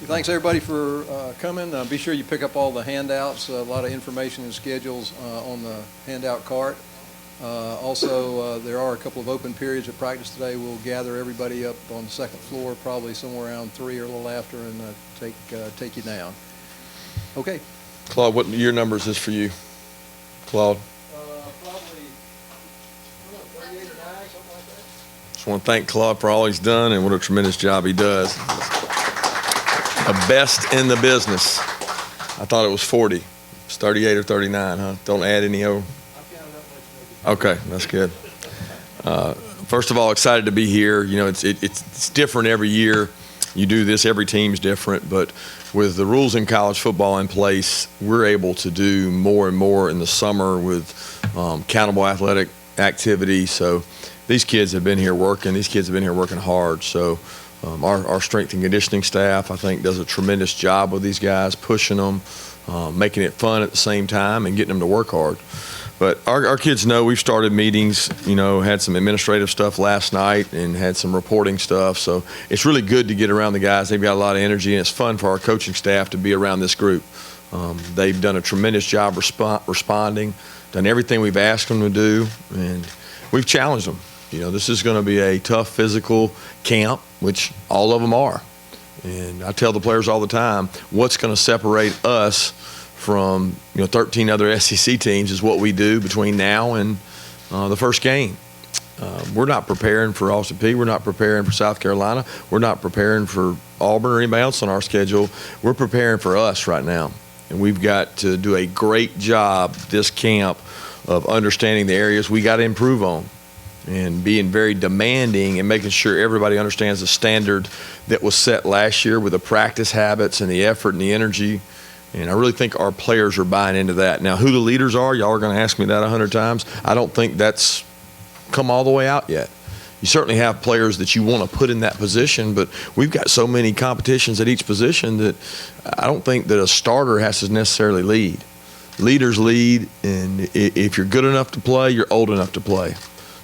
Thanks everybody for coming. Be sure you pick up all the handouts, a lot of information and schedules on the handout cart. Also, there are a couple of open periods of practice today. We'll gather everybody up on the second floor, probably somewhere around 3 or a little after, and take you down. Okay. Claude, what year number is this for you? Claude? Probably 38 or 9, something like that. Just want to thank Claude for all he's done and what a tremendous job he does. The best in the business. I thought it was 40. It's 38 or 39, huh? Don't add any over. Okay, that's good. First of all, excited to be here. You know, it's different every year. You do this, every team's different, but with the rules in college football in place, we're able to do more and more in the summer with countable athletic activity. So these kids have been here working. These kids have been here working hard. So our strength and conditioning staff, I think, does a tremendous job with these guys, pushing them, making it fun at the same time, and getting them to work hard. But our kids know we've started meetings, you know, had some administrative stuff last night and had some reporting stuff. So it's really good to get around the guys. They've got a lot of energy, and it's fun for our coaching staff to be around this group. They've done a tremendous job responding, done everything we've asked them to do, and we've challenged them. You know, this is going to be a tough physical camp, which all of them are. And I tell the players all the time, what's going to separate us from 13 other SEC teams is what we do between now and the first game. We're not preparing for Austin Peay. We're not preparing for South Carolina. We're not preparing for Auburn or anybody else on our schedule. We're preparing for us right now. And we've got to do a great job this camp of understanding the areas we got to improve on and being very demanding and making sure everybody understands the standard that was set last year with the practice habits and the effort and the energy. And I really think our players are buying into that. Now, who the leaders are, y'all are going to ask me that 100 times. I don't think that's come all the way out yet. You certainly have players that you want to put in that position, but we've got so many competitions at each position that I don't think that a starter has to necessarily lead. Leaders lead, and if you're good enough to play, you're old enough to play.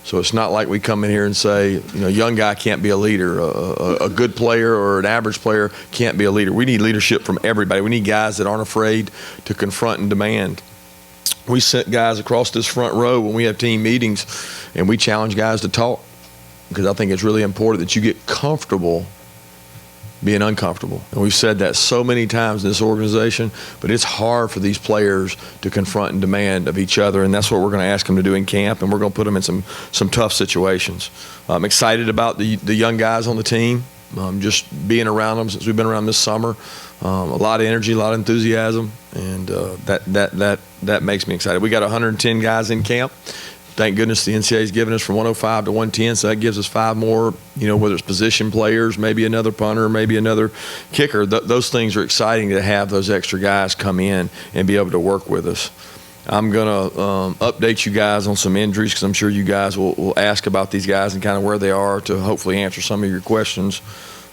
So it's not like we come in here and say, young guy can't be a leader. A good player or an average player can't be a leader. We need leadership from everybody. We need guys that aren't afraid to confront and demand. We sent guys across this front row when we have team meetings, and we challenge guys to talk, because I think it's really important that you get comfortable being uncomfortable. And we've said that so many times in this organization, but it's hard for these players to confront and demand of each other, and that's what we're going to ask them to do in camp, and we're going to put them in some tough situations. I'm excited about the young guys on the team, just being around them since we've been around this summer. A lot of energy, a lot of enthusiasm, and that makes me excited. We got 110 guys in camp. Thank goodness the NCAA has given us from 105 to 110, so that gives us 5 more, whether it's position players, maybe another punter, maybe another kicker. Those things are exciting to have those extra guys come in and be able to work with us. I'm going to update you guys on some injuries, because I'm sure you guys will ask about these guys and kind of where they are to hopefully answer some of your questions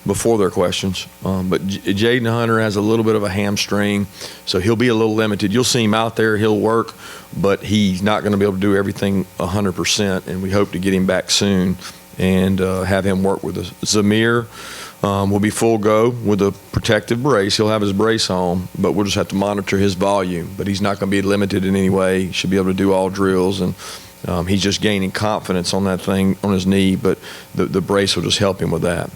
before their questions. But Jaden Hunter has a little bit of a hamstring, so he'll be a little limited. You'll see him out there. He'll work, but he's not going to be able to do everything 100%, and we hope to get him back soon and have him work with us. Zamir will be full go with a protective brace. He'll have his brace on, but we'll just have to monitor his volume. But he's not going to be limited in any way. He should be able to do all drills, and he's just gaining confidence on that thing on his knee, but the brace will just help him with that.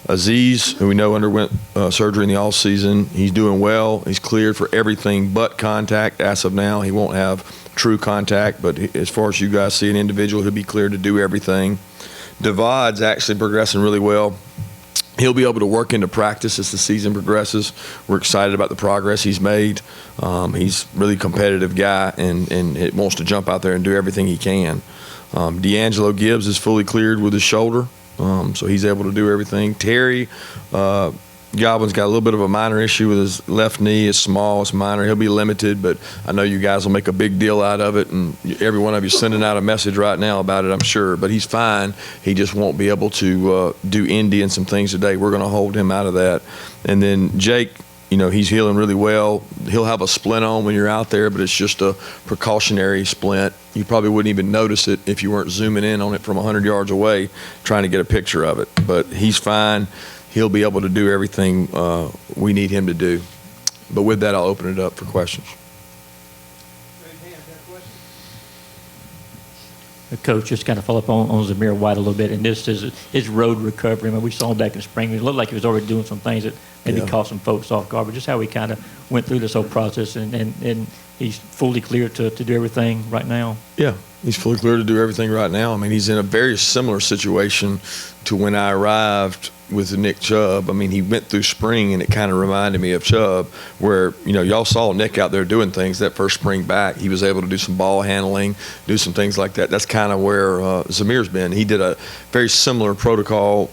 Aziz, who we know underwent surgery in the offseason, he's doing well. He's cleared for everything but contact as of now. He won't have true contact, but as far as you guys see an individual, he'll be cleared to do everything. Devad's actually progressing really well. He'll be able to work into practice as the season progresses. We're excited about the progress he's made. He's a really competitive guy and wants to jump out there and do everything he can. D'Angelo Gibbs is fully cleared with his shoulder. So he's able to do everything. Terry Godwin's got a little bit of a minor issue with his left knee. It's small, it's minor. He'll be limited, but I know you guys will make a big deal out of it, and every one of you sending out a message right now about it, I'm sure. But he's fine. He just won't be able to do Indy and some things today. We're going to hold him out of that. And then Jake, he's healing really well. He'll have a splint on when you're out there, but it's just a precautionary splint. You probably wouldn't even notice it if you weren't zooming in on it from 100 yards away trying to get a picture of it. But he's fine. He'll be able to do everything we need him to do. But with that, I'll open it up for questions. Coach, just kind of follow up on Zamir White a little bit, and this is his road recovery. I mean, we saw him back in the spring. It looked like he was already doing some things that maybe caught some folks off guard, but just how he kind of went through this whole process, and he's fully cleared to do everything right now. Yeah, he's fully cleared to do everything right now. I mean, he's in a very similar situation to when I arrived with Nick Chubb. I mean, he went through spring, and it kind of reminded me of Chubb, where, y'all saw Nick out there doing things that first spring back. He was able to do some ball handling, do some things like that. That's kind of where Zamir's been. He did a very similar protocol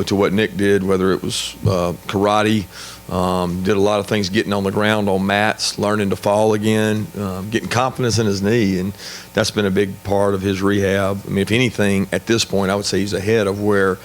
to what Nick did, whether it was karate, did a lot of things getting on the ground on mats, learning to fall again, getting confidence in his knee, and that's been a big part of his rehab. I mean, if anything, at this point, I would say he's ahead of where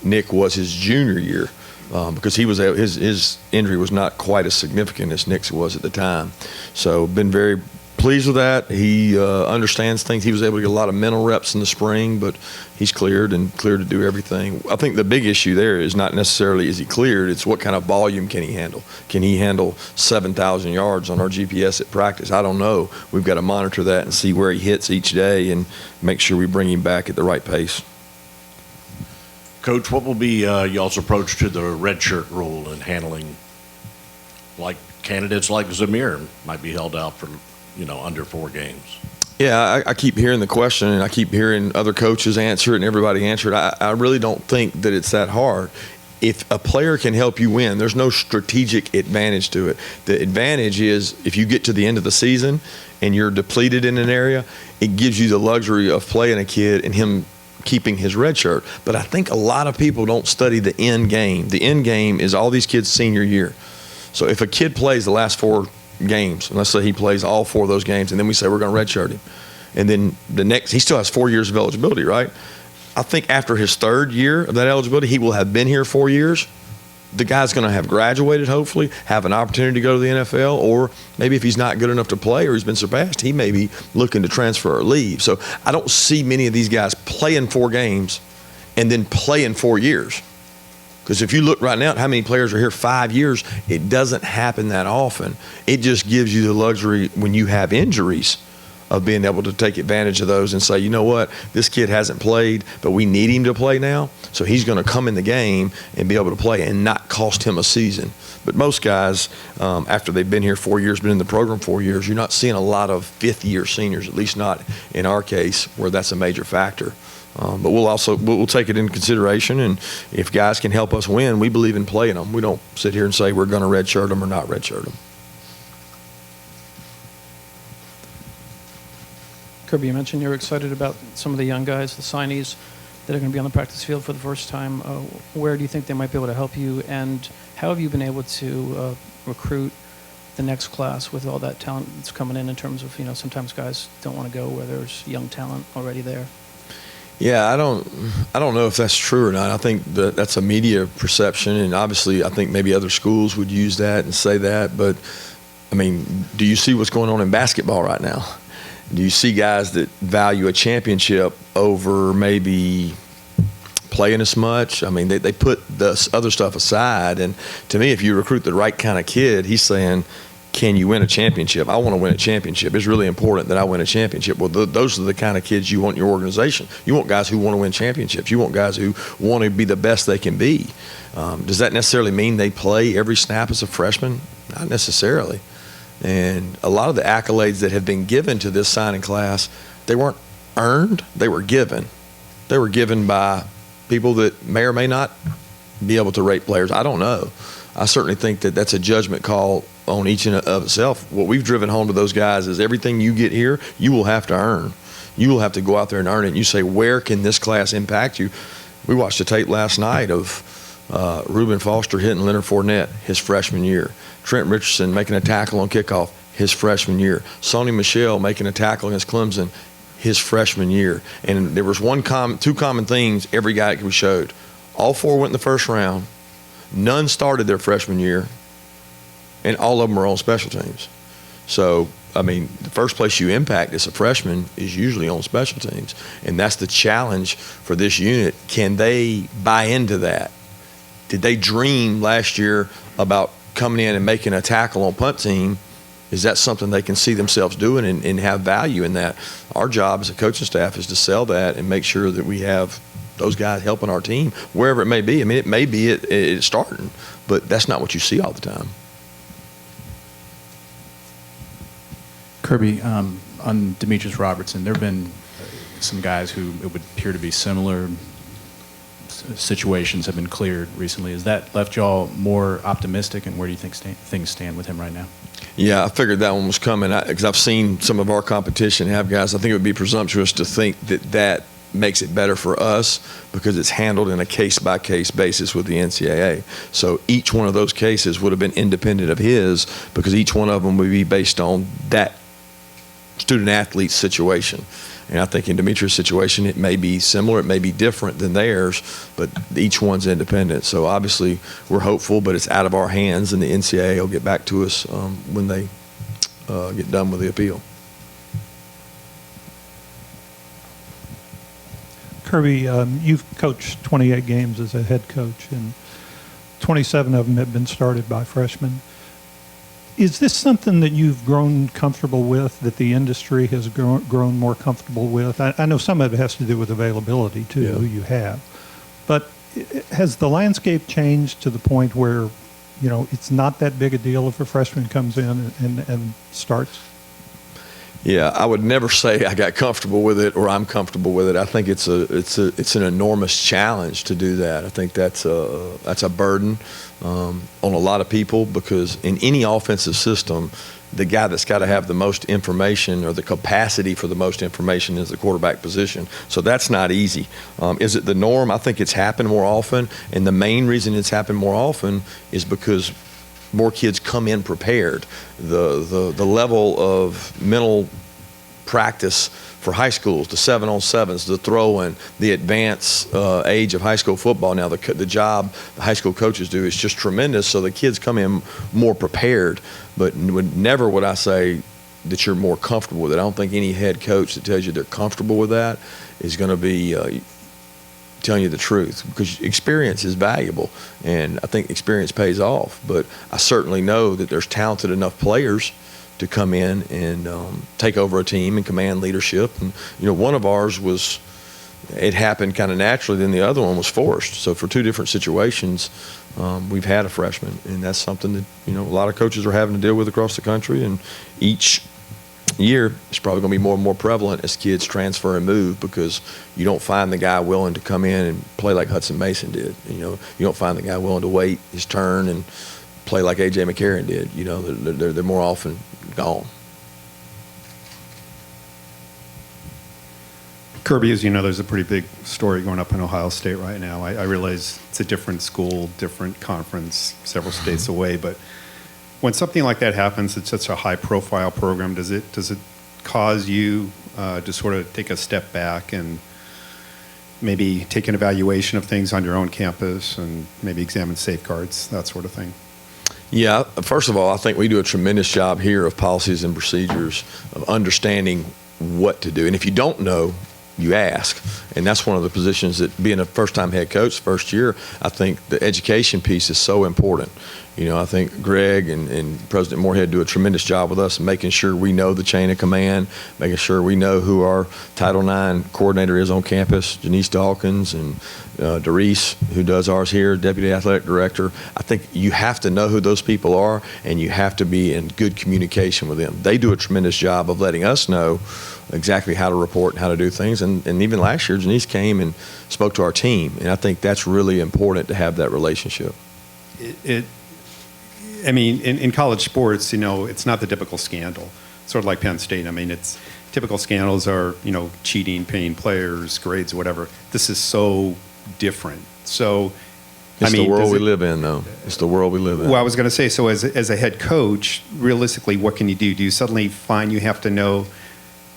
Nick was his junior year, because his injury was not quite as significant as Nick's was at the time. So been very pleased with that. He understands things. He was able to get a lot of mental reps in the spring, but he's cleared to do everything. I think the big issue there is not necessarily is he cleared, it's what kind of volume can he handle. Can he handle 7,000 yards on our GPS at practice? I don't know. We've got to monitor that and see where he hits each day and make sure we bring him back at the right pace. Coach, what will be y'all's approach to the redshirt rule and handling, like candidates like Zamir might be held out for, under 4 games? Yeah, I keep hearing the question, and I keep hearing other coaches answer it and everybody answer it. I really don't think that it's that hard. If a player can help you win, there's no strategic advantage to it. The advantage is if you get to the end of the season and you're depleted in an area, it gives you the luxury of playing a kid and him keeping his red shirt. But I think a lot of people don't study the end game. The end game is all these kids' senior year. So if a kid plays the last 4 games, and let's say he plays all 4 of those games, and then we say we're going to redshirt him, and then he still has 4 years of eligibility, right? I think after his 3rd year of that eligibility, he will have been here 4 years. The guy's going to have graduated, hopefully, have an opportunity to go to the NFL, or maybe if he's not good enough to play or he's been surpassed, he may be looking to transfer or leave. So I don't see many of these guys playing 4 games and then playing 4 years. Because if you look right now at how many players are here 5 years, it doesn't happen that often. It just gives you the luxury when you have injuries of being able to take advantage of those and say, you know what, this kid hasn't played, but we need him to play now, so he's going to come in the game and be able to play and not cost him a season. But most guys, after they've been here 4 years, been in the program 4 years, you're not seeing a lot of 5th-year seniors, at least not in our case, where that's a major factor. But we'll take it into consideration, and if guys can help us win, we believe in playing them. We don't sit here and say we're going to redshirt them or not redshirt them. Kirby, you mentioned you're excited about some of the young guys, the signees that are going to be on the practice field for the first time. Where do you think they might be able to help you, and how have you been able to recruit the next class with all that talent that's coming in terms of, sometimes guys don't want to go where there's young talent already there? Yeah, I don't know if that's true or not. I think that's a media perception, and obviously I think maybe other schools would use that and say that. But, I mean, do you see what's going on in basketball right now? Do you see guys that value a championship over maybe playing as much? I mean, they put the other stuff aside. And to me, if you recruit the right kind of kid, he's saying, can you win a championship? I want to win a championship. It's really important that I win a championship. Well, those are the kind of kids you want in your organization. You want guys who want to win championships. You want guys who want to be the best they can be. Does that necessarily mean they play every snap as a freshman? Not necessarily. And a lot of the accolades that have been given to this signing class, they weren't earned, they were given. They were given by people that may or may not be able to rate players. I don't know. I certainly think that that's a judgment call on each and of itself. What we've driven home to those guys is everything you get here, you will have to earn. You will have to go out there and earn it. And you say, where can this class impact you? We watched a tape last night of Reuben Foster hitting Leonard Fournette his freshman year. Trent Richardson making a tackle on kickoff his freshman year. Sonny Michel making a tackle against Clemson his freshman year. And there was two common things every guy we showed. All 4 went in the first round. None started their freshman year. And all of them are on special teams. So, I mean, the first place you impact as a freshman is usually on special teams. And that's the challenge for this unit. Can they buy into that? Did they dream last year about coming in and making a tackle on punt team, is that something they can see themselves doing and have value in that? Our job as a coaching staff is to sell that and make sure that we have those guys helping our team, wherever it may be. I mean, it may be it starting, but that's not what you see all the time. Kirby, on Demetrius Robertson, there have been some guys who it would appear to be similar situations have been cleared recently. Has that left y'all more optimistic, and where do you think things stand with him right now? Yeah, I figured that one was coming because I've seen some of our competition have guys. I think it would be presumptuous to think that makes it better for us because it's handled in a case-by-case basis with the NCAA. So each one of those cases would have been independent of his because each one of them would be based on that student-athlete situation. And I think in Demetrius' situation, it may be similar, it may be different than theirs, but each one's independent. So obviously, we're hopeful, but it's out of our hands, and the NCAA will get back to us when they get done with the appeal. Kirby, you've coached 28 games as a head coach, and 27 of them have been started by freshmen. Is this something that you've grown comfortable with, that the industry has grown more comfortable with? I know some of it has to do with availability, too, Yeah. who you have. But has the landscape changed to the point where, it's not that big a deal if a freshman comes in and starts? Yeah, I would never say I got comfortable with it or I'm comfortable with it. I think it's an enormous challenge to do that. I think that's a burden on a lot of people because in any offensive system, the guy that's got to have the most information or the capacity for the most information is the quarterback position. So that's not easy. Is it the norm? I think it's happened more often, and the main reason it's happened more often is because more kids come in prepared. The level of mental practice for high schools, the 7-on-7s, the throwing, the advanced age of high school football now, the job the high school coaches do is just tremendous, so the kids come in more prepared. But never would I say that you're more comfortable with it. I don't think any head coach that tells you they're comfortable with that is going to be telling you the truth, because experience is valuable, and I think experience pays off. But I certainly know that there's talented enough players to come in and take over a team and command leadership. And one of ours it happened kind of naturally, then the other one was forced. So for two different situations, we've had a freshman, and that's something that a lot of coaches are having to deal with across the country. And each year it's probably going to be more and more prevalent as kids transfer and move, because you don't find the guy willing to come in and play like Hudson Mason did. You don't find the guy willing to wait his turn and play like A.J. McCarron did. They're more often gone. Kirby, as you know, there's a pretty big story going up in Ohio State right now. I realize it's a different school, different conference, several states away, but when something like that happens, it's such a high-profile program. Does it cause you to sort of take a step back and maybe take an evaluation of things on your own campus and maybe examine safeguards, that sort of thing? Yeah, first of all, I think we do a tremendous job here of policies and procedures, of understanding what to do. And if you don't know, you ask. And that's one of the positions that, being a first-time head coach, first year, I think the education piece is so important. I think Greg and President Moorhead do a tremendous job with us in making sure we know the chain of command, making sure we know who our Title IX coordinator is on campus, Janice Dawkins, and Doris, who does ours here, Deputy Athletic Director. I think you have to know who those people are, and you have to be in good communication with them. They do a tremendous job of letting us know exactly how to report and how to do things. And even last year, Janice came and spoke to our team, and I think that's really important to have that relationship. In college sports, it's not the typical scandal, sort of like Penn State. It's typical scandals are, cheating, paying players, grades, whatever. This is so different. So, It's the world we live in, though. It's the world we live in. Well, I was going to say, so as a head coach, realistically, what can you do? Do you suddenly find you have to know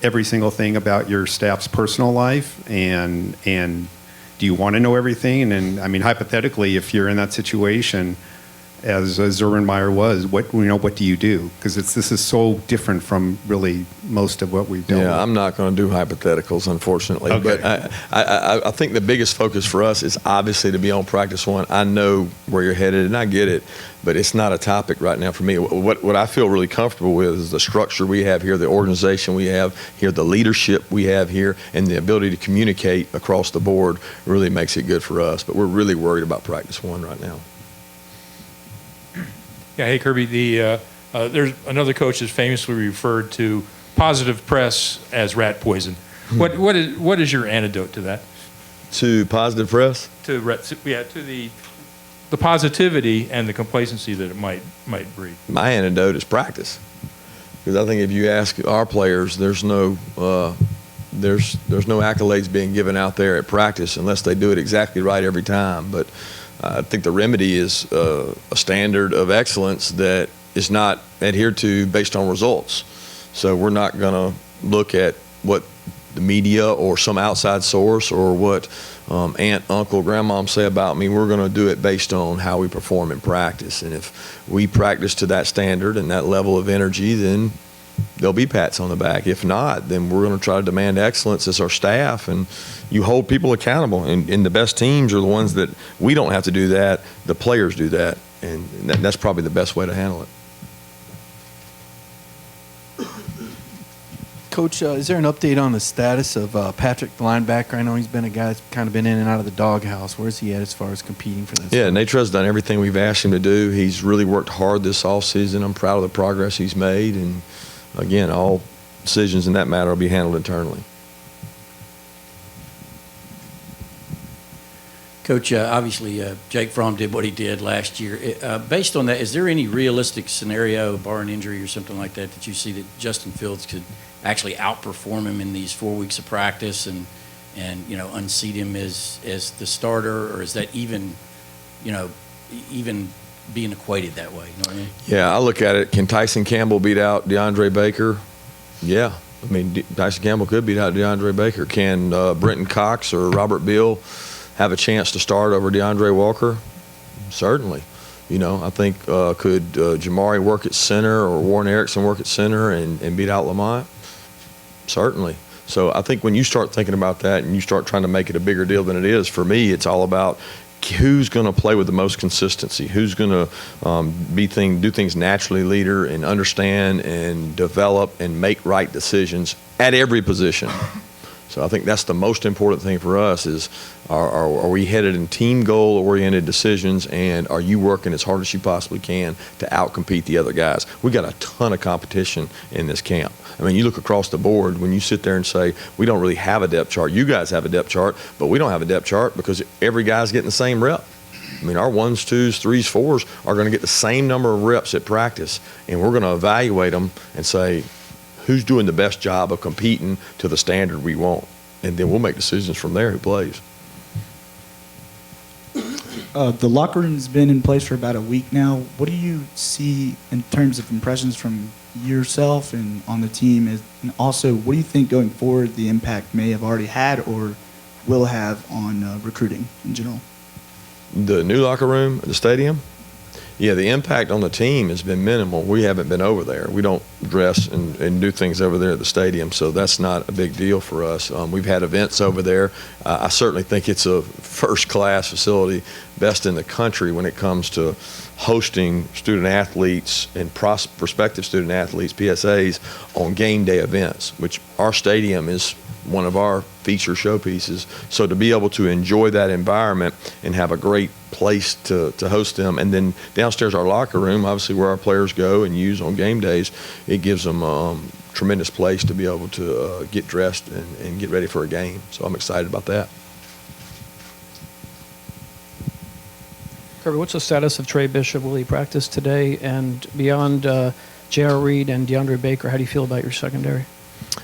every single thing about your staff's personal life? And do you want to know everything? And hypothetically, if you're in that situation, as Zerbenmeyer was, what do you do? Because this is so different from really most of what we've done. Yeah, I'm not going to do hypotheticals, unfortunately. Okay. But I think the biggest focus for us is obviously to be on practice one. I know where you're headed, and I get it, but it's not a topic right now for me. What I feel really comfortable with is the structure we have here, the organization we have here, the leadership we have here, and the ability to communicate across the board really makes it good for us. But we're really worried about practice one right now. Yeah, hey Kirby, there's another coach has famously referred to positive press as rat poison. What is your antidote to that? To positive press? To the positivity and the complacency that it might breed. My antidote is practice, because I think if you ask our players, there's no accolades being given out there at practice unless they do it exactly right every time. But I think the remedy is a standard of excellence that is not adhered to based on results. So we're not going to look at what the media or some outside source or what aunt, uncle, grandmom say about me. We're going to do it based on how we perform in practice. And if we practice to that standard and that level of energy, then there'll be pats on the back. If not, then we're going to try to demand excellence as our staff, and you hold people accountable. And the best teams are the ones that we don't have to do that. The players do that, and that's probably the best way to handle it. Coach, is there an update on the status of Patrick, the linebacker? I know he's been a guy that's kind of been in and out of the doghouse. Where's he at as far as competing for this? Yeah, Natrez's done everything we've asked him to do. He's really worked hard this offseason. I'm proud of the progress he's made, and again, all decisions in that matter will be handled internally. Coach, obviously Jake Fromm did what he did last year. Based on that, is there any realistic scenario, barring injury or something like that, that you see that Justin Fields could actually outperform him in these 4 weeks of practice and unseat him as the starter, or is that even being equated that way? You know what I mean? Yeah, I look at it. Can Tyson Campbell beat out DeAndre Baker? Yeah. I mean, Tyson Campbell could beat out DeAndre Baker. Can Brenton Cox or Robert Beal have a chance to start over DeAndre Walker? Certainly. I think could Jamari work at center or Warren Erickson work at center and beat out Lamont? Certainly. So I think when you start thinking about that and you start trying to make it a bigger deal than it is, for me, it's all about who's going to play with the most consistency, who's going to do things naturally, leader, and understand and develop and make right decisions at every position. So I think that's the most important thing for us is are we headed in team goal-oriented decisions, and are you working as hard as you possibly can to outcompete the other guys? We got a ton of competition in this camp. I mean, you look across the board, when you sit there and say, we don't really have a depth chart. You guys have a depth chart, but we don't have a depth chart because every guy's getting the same rep. I mean, our 1s, 2s, 3s, 4s are going to get the same number of reps at practice, and we're going to evaluate them and say, who's doing the best job of competing to the standard we want? And then we'll make decisions from there who plays. The locker room's been in place for about a week now. What do you see in terms of impressions from yourself and on the team? And also, what do you think going forward the impact may have already had or will have on recruiting in general? The new locker room at the stadium? Yeah, the impact on the team has been minimal. We haven't been over there. We don't dress and do things over there at the stadium, so that's not a big deal for us. We've had events over there. I certainly think it's a first-class facility, best in the country when it comes to hosting student athletes and prospective student athletes, PSAs, on game day events, which our stadium is one of our feature showpieces. So to be able to enjoy that environment and have a great place to host them, and then downstairs our locker room, obviously where our players go and use on game days, it gives them tremendous place to be able to get dressed and get ready for a game. So I'm excited about that. Kirby, what's the status of Trey Bishop? Will he practice today? And beyond J.R. Reed and DeAndre Baker, how do you feel about your secondary?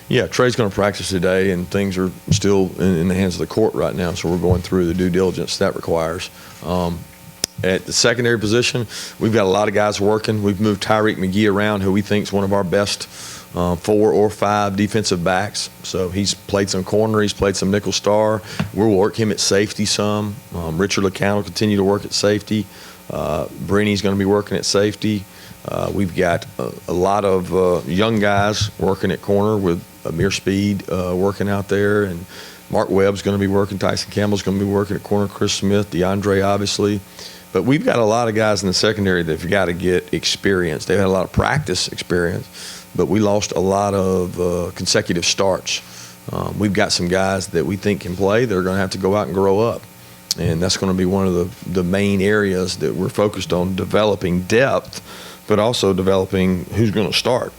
Yeah, Trey's going to practice today, and things are still in the hands of the court right now, so we're going through the due diligence that requires. At the secondary position, we've got a lot of guys working. We've moved Tyreek McGee around, who we think is one of our best 4 or 5 defensive backs. So he's played some corner, he's played some nickel star. We'll work him at safety some. Richard LeCount will continue to work at safety. Brenny's going to be working at safety. We've got a lot of young guys working at corner with Amir Speed working out there, and Mark Webb's going to be working. Tyson Campbell's going to be working at corner. Chris Smith, DeAndre, obviously. But we've got a lot of guys in the secondary that have got to get experience. They've had a lot of practice experience, but we lost a lot of consecutive starts. We've got some guys that we think can play. They're going to have to go out and grow up. And that's going to be one of the main areas that we're focused on, developing depth, but also developing who's going to start.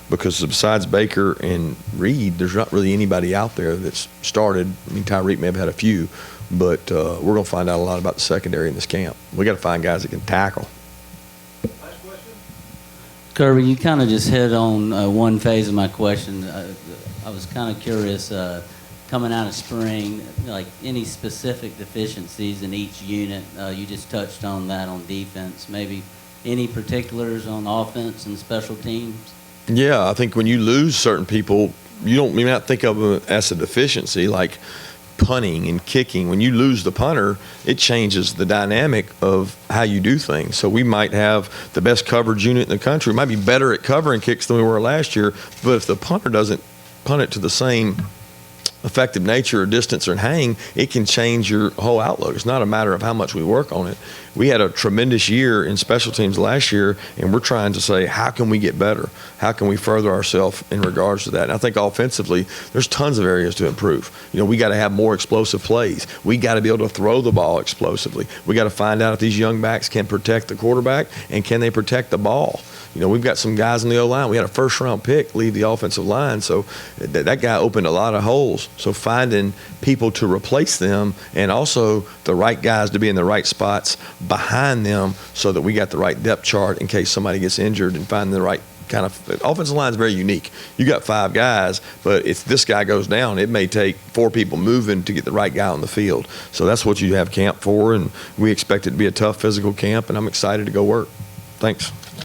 Because besides Baker and Reed, there's not really anybody out there that's started. I mean, Tyreek may have had a few, but we're going to find out a lot about the secondary in this camp. We got to find guys that can tackle. Kirby, you kind of just hit on one phase of my question. I was kind of curious, coming out of spring, like any specific deficiencies in each unit. You just touched on that on defense. Maybe any particulars on offense and special teams? Yeah, I think when you lose certain people, you may not think of them as a deficiency, like punting and kicking. When you lose the punter, it changes the dynamic of how you do things. So we might have the best coverage unit in the country. We might be better at covering kicks than we were last year, but if the punter doesn't punt it to the same effective nature or distance or hang, it can change your whole outlook. It's not a matter of how much we work on it. We had a tremendous year in special teams last year, and we're trying to say, how can we get better? How can we further ourselves in regards to that? And I think offensively, there's tons of areas to improve. You know, we got to have more explosive plays. We got to be able to throw the ball explosively. We got to find out if these young backs can protect the quarterback and can they protect the ball. You know, we've got some guys in the O-line. We had a first-round pick leave the offensive line, so that guy opened a lot of holes. So finding people to replace them and also the right guys to be in the right spots behind them so that we got the right depth chart in case somebody gets injured, and finding the right kind of – offensive line is very unique. You got 5 guys, but if this guy goes down, it may take 4 people moving to get the right guy on the field. So that's what you have camp for, and we expect it to be a tough physical camp, and I'm excited to go work. Thanks.